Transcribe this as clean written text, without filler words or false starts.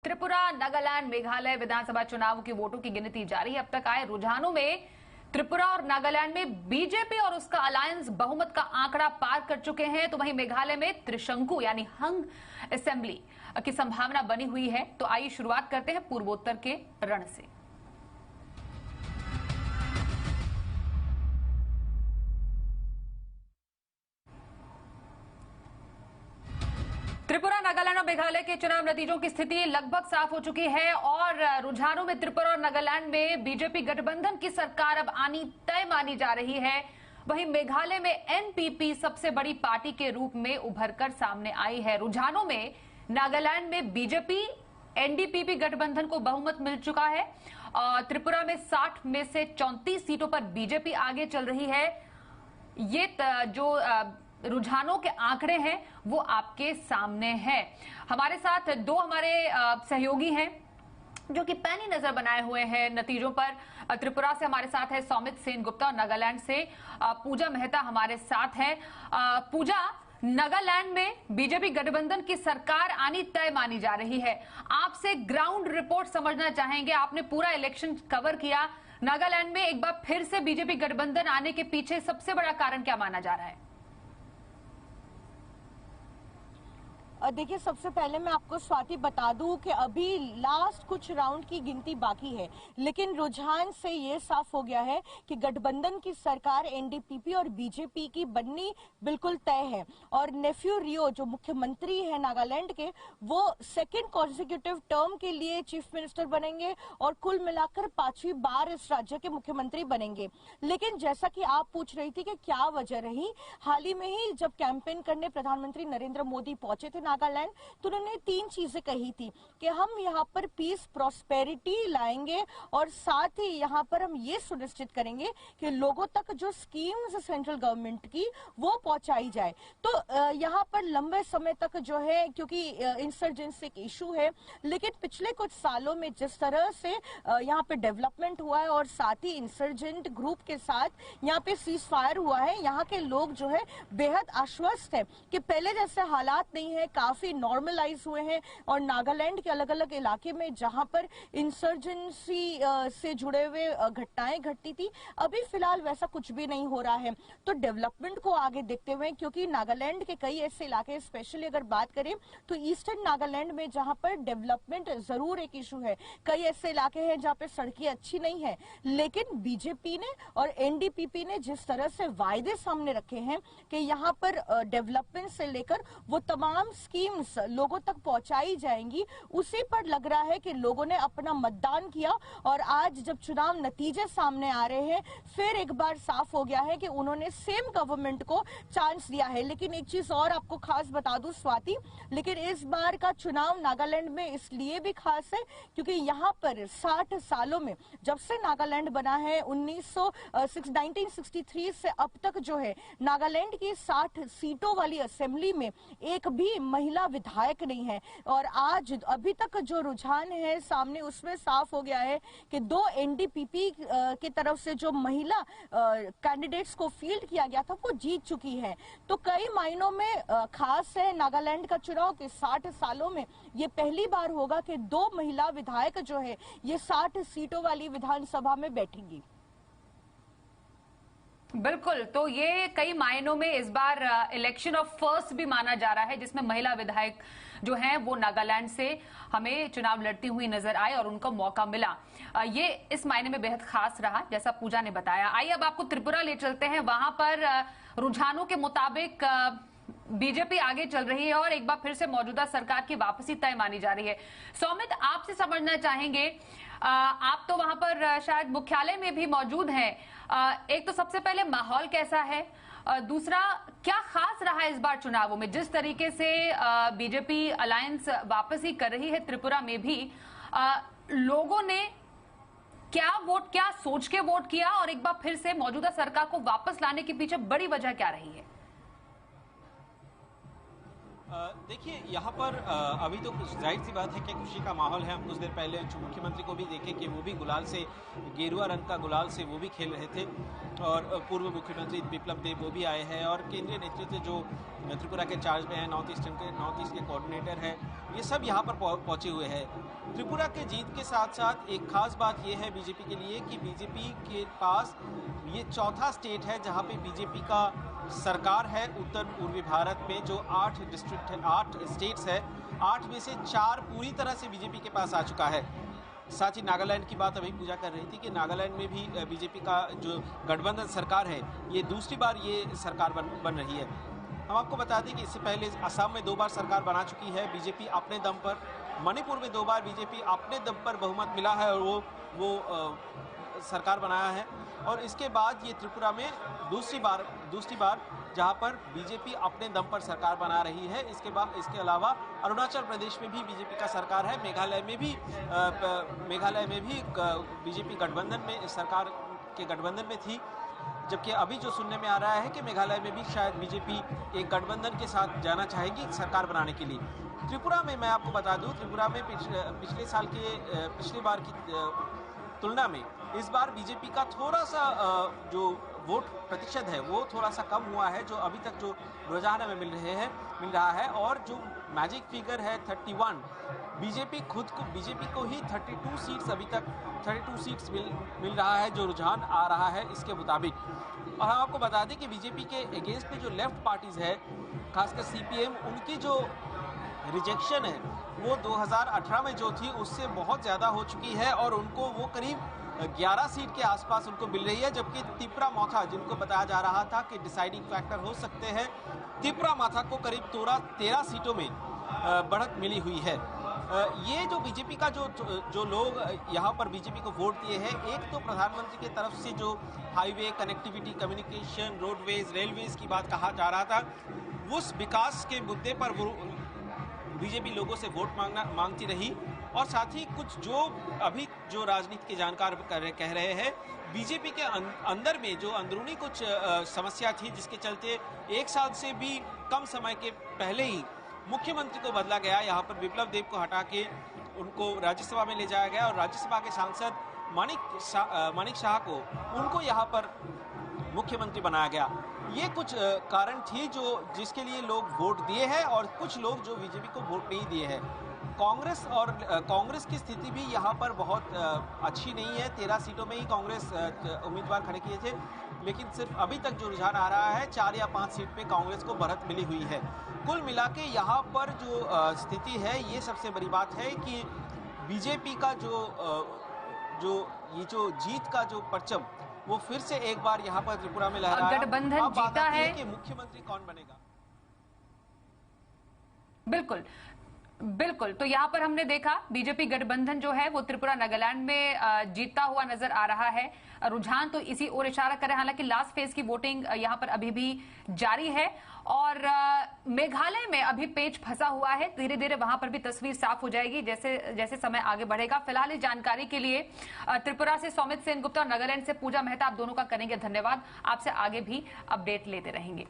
त्रिपुरा, नागालैंड, मेघालय विधानसभा चुनाव की वोटों की गिनती जारी है। अब तक आए रुझानों में त्रिपुरा और नागालैंड में बीजेपी और उसका अलायंस बहुमत का आंकड़ा पार कर चुके हैं, तो वहीं मेघालय में त्रिशंकु यानी हंग असेंबली की संभावना बनी हुई है। तो आइए शुरुआत करते हैं पूर्वोत्तर के रण से। त्रिपुरा, नागालैंड और मेघालय के चुनाव नतीजों की स्थिति लगभग साफ हो चुकी है और रुझानों में त्रिपुरा और नागालैंड में बीजेपी गठबंधन की सरकार अब आनी तय मानी जा रही है। वहीं मेघालय में एनपीपी सबसे बड़ी पार्टी के रूप में उभरकर सामने आई है। रुझानों में नागालैंड में बीजेपी एनडीपीपी गठबंधन को बहुमत मिल चुका है और त्रिपुरा में 60 में से 34 सीटों पर बीजेपी आगे चल रही है। ये जो रुझानों के आंकड़े हैं वो आपके सामने हैं। हमारे साथ दो हमारे सहयोगी हैं जो कि पैनी नजर बनाए हुए हैं नतीजों पर। त्रिपुरा से हमारे साथ है सौमित सेन गुप्ता और नागालैंड से पूजा मेहता हमारे साथ है। पूजा, नागालैंड में बीजेपी गठबंधन की सरकार आनी तय मानी जा रही है। आपसे ग्राउंड रिपोर्ट समझना चाहेंगे, आपने पूरा इलेक्शन कवर किया। नागालैंड में एक बार फिर से बीजेपी गठबंधन आने के पीछे सबसे बड़ा कारण क्या माना जा रहा है? देखिए, सबसे पहले मैं आपको स्वाति बता दूं कि अभी लास्ट कुछ राउंड की गिनती बाकी है, लेकिन रुझान से ये साफ हो गया है कि गठबंधन की सरकार एनडीपीपी और बीजेपी की बननी बिल्कुल तय है। और नेफ्यू रियो जो मुख्यमंत्री है नागालैंड के, वो सेकेंड कॉन्जिक्यूटिव टर्म के लिए चीफ मिनिस्टर बनेंगे और कुल मिलाकर 5वीं बार इस राज्य के मुख्यमंत्री बनेंगे। लेकिन जैसा कि आप पूछ रही थी कि क्या वजह रही, हाल ही में ही जब कैंपेन करने प्रधानमंत्री नरेंद्र मोदी पहुंचे थे नागालैंड, तो उन्होंने 3 चीजें कही थी कि हम यहाँ पर पीस प्रॉस्पेरिटी लाएंगे और साथ ही यहाँ पर हम ये सुनिश्चित करेंगे कि लोगों तक जो स्कीम्स सेंट्रल गवर्नमेंट की वो पहुंचाई जाए। तो यहाँ पर लंबे समय तक जो है, क्योंकि इंसर्जेंसी एक इशू है, लेकिन पिछले कुछ सालों में जिस तरह से यहाँ पे डेवलपमेंट हुआ है और साथ ही इंसर्जेंट ग्रुप के साथ यहाँ पे सीज फायर हुआ है, यहाँ के लोग जो है बेहद आश्वस्त है कि पहले जैसे हालात नहीं है, काफी नॉर्मलाइज हुए हैं। और नागालैंड के अलग अलग इलाके में जहां पर इंसर्जेंसी से जुड़े हुए घटनाएं घटती थी, अभी फिलहाल वैसा कुछ भी नहीं हो रहा है। तो डेवलपमेंट को आगे देखते हुए, क्योंकि नागालैंड के कई ऐसे इलाके, स्पेशली अगर बात करें तो ईस्टर्न नागालैंड में जहां पर डेवलपमेंट जरूर एक इशू है, कई ऐसे इलाके हैं जहां पे सड़कें अच्छी नहीं है, लेकिन बीजेपी ने और एनडीपीपी ने जिस तरह से वायदे सामने रखे हैं कि यहाँ पर डेवलपमेंट से लेकर वो तमाम स्कीम्स लोगों तक पहुंचाई जाएंगी, उसी पर लग रहा है कि लोगों ने अपना मतदान किया। और आज जब चुनाव नतीजे सामने आ रहे हैं, फिर एक बार साफ हो गया है कि उन्होंने सेम गवर्नमेंट को चांस दिया है। लेकिन एक चीज और आपको खास बता दूं स्वाति, लेकिन इस बार का चुनाव नागालैंड में इसलिए भी खास है क्योंकि यहाँ पर 60 सालों में, जब से नागालैंड बना है 1963 से अब तक जो है, नागालैंड की 60 सीटों वाली असेंबली में एक भी महिला विधायक नहीं है। और आज अभी तक जो रुझान है सामने, उसमें साफ हो गया है कि 2 एनडीपीपी की तरफ से जो महिला कैंडिडेट्स को फील्ड किया गया था वो जीत चुकी है। तो कई मायनों में खास है नागालैंड का चुनाव कि 60 सालों में ये पहली बार होगा कि 2 महिला विधायक जो है ये 60 सीटों वाली विधानसभा में बैठेंगी। बिल्कुल, तो ये कई मायनों में इस बार इलेक्शन ऑफ फर्स्ट भी माना जा रहा है, जिसमें महिला विधायक जो हैं वो नागालैंड से हमें चुनाव लड़ती हुई नजर आए और उनको मौका मिला। ये इस मायने में बेहद खास रहा, जैसा पूजा ने बताया। आइए अब आपको त्रिपुरा ले चलते हैं। वहां पर रुझानों के मुताबिक बीजेपी आगे चल रही है और एक बार फिर से मौजूदा सरकार की वापसी तय मानी जा रही है। सौमित, आपसे समझना चाहेंगे, आप तो वहां पर शायद मुख्यालय में भी मौजूद हैं। एक तो सबसे पहले माहौल कैसा है, दूसरा क्या खास रहा है इस बार चुनावों में, जिस तरीके से बीजेपी अलायंस वापसी कर रही है त्रिपुरा में भी, लोगों ने क्या सोच के वोट किया और एक बार फिर से मौजूदा सरकार को वापस लाने के पीछे बड़ी वजह क्या रही है? देखिए यहाँ पर अभी तो जाहिर सी बात है कि खुशी का माहौल है। हम कुछ देर पहले मुख्यमंत्री को भी देखे कि वो भी गुलाल से, गेरुआ रंग का गुलाल से वो भी खेल रहे थे, और पूर्व मुख्यमंत्री बिप्लब देब वो भी आए हैं, और केंद्रीय नेतृत्व जो त्रिपुरा के चार्ज में है, नॉर्थ ईस्ट के कोऑर्डिनेटर हैं, ये सब यहाँ पर पहुँचे हुए हैं। त्रिपुरा के जीत के साथ साथ एक खास बात ये है बीजेपी के लिए कि बीजेपी के पास ये चौथा स्टेट है जहाँ पे बीजेपी का सरकार है उत्तर पूर्वी भारत में, जो 8 डिस्ट्रिक्ट है, 8 स्टेट्स है, 8 में से 4 पूरी तरह से बीजेपी के पास आ चुका है। साथ ही नागालैंड की बात अभी पूजा कर रही थी कि नागालैंड में भी बीजेपी का जो गठबंधन सरकार है, ये दूसरी बार ये सरकार बन रही है। हम आपको बता दें कि इससे पहले असम में 2 बार सरकार बना चुकी है बीजेपी अपने दम पर, मणिपुर में 2 बार बीजेपी अपने दम पर बहुमत मिला है और वो सरकार बनाया है, और इसके बाद ये त्रिपुरा में दूसरी बार जहां पर बीजेपी अपने दम पर सरकार बना रही है। इसके अलावा अरुणाचल प्रदेश में भी बीजेपी का सरकार है, मेघालय में भी बीजेपी गठबंधन में, सरकार के गठबंधन में थी, जबकि अभी जो सुनने में आ रहा है कि मेघालय में भी शायद बीजेपी एक गठबंधन के साथ जाना चाहेगी सरकार बनाने के लिए। त्रिपुरा में मैं आपको बता दूं, त्रिपुरा में पिछली बार की तुलना में इस बार बीजेपी का थोड़ा सा जो वोट प्रतिशत है वो थोड़ा सा कम हुआ है, जो अभी तक जो रुझान में मिल रहा है, और जो मैजिक फिगर है 31, बीजेपी को ही 32 सीट्स अभी तक 32 सीट्स मिल रहा है, जो रुझान आ रहा है इसके मुताबिक। और हम आपको बता दें कि बीजेपी के अगेंस्ट में जो लेफ्ट पार्टीज है, खासकर सीपीएम, उनकी जो रिजेक्शन है वो 2018 में जो थी उससे बहुत ज़्यादा हो चुकी है, और उनको वो करीब 11 सीट के आसपास उनको मिल रही है, जबकि तिपरा माथा, जिनको बताया जा रहा था कि डिसाइडिंग फैक्टर हो सकते हैं, तिपरा माथा को करीब 13 सीटों में बढ़त मिली हुई है। ये जो बीजेपी का जो लोग यहाँ पर बीजेपी को वोट दिए हैं, एक तो प्रधानमंत्री की तरफ से जो highway connectivity, communication, roadways, railways की बात कहा जा रहा था, उस विकास के मुद्दे पर वो बीजेपी लोगों से वोट मांगती रही, और साथ ही कुछ जो राजनीति के जानकार कह रहे हैं, बीजेपी के अंदर में जो अंदरूनी कुछ समस्या थी, जिसके चलते 1 साल से भी कम समय के पहले ही मुख्यमंत्री को बदला गया। यहाँ पर बिप्लब देब को हटा के उनको राज्यसभा में ले जाया गया, और राज्यसभा के सांसद मानिक शाह को उनको यहाँ पर मुख्यमंत्री बनाया गया। ये कुछ कारण थी जिसके लिए लोग वोट दिए हैं, और कुछ लोग जो बीजेपी को वोट नहीं दिए हैं। कांग्रेस की स्थिति भी यहाँ पर बहुत अच्छी नहीं है। 13 सीटों में ही कांग्रेस उम्मीदवार खड़े किए थे, लेकिन सिर्फ अभी तक जो रुझान आ रहा है 4 या 5 सीट पे कांग्रेस को बढ़त मिली हुई है। कुल मिला के यहाँ पर जो स्थिति है, ये सबसे बड़ी बात है कि बीजेपी का जो जीत का जो परचम, वो फिर से एक बार यहाँ पर त्रिपुरा में लहरा है। गठबंधन जीता है कि मुख्यमंत्री कौन बनेगा। बिल्कुल, तो यहाँ पर हमने देखा बीजेपी गठबंधन जो है वो त्रिपुरा नागालैंड में जीतता हुआ नजर आ रहा है। रुझान तो इसी ओर इशारा कर रहे हैं, हालांकि लास्ट फेज की वोटिंग यहाँ पर अभी भी जारी है, और मेघालय में अभी पेच फंसा हुआ है। धीरे धीरे वहां पर भी तस्वीर साफ हो जाएगी जैसे जैसे समय आगे बढ़ेगा। फिलहाल इस जानकारी के लिए त्रिपुरा से सौमित सेनगुप्ता और नागालैंड से पूजा मेहता, आप दोनों का करेंगे धन्यवाद। आपसे आगे भी अपडेट लेते रहेंगे।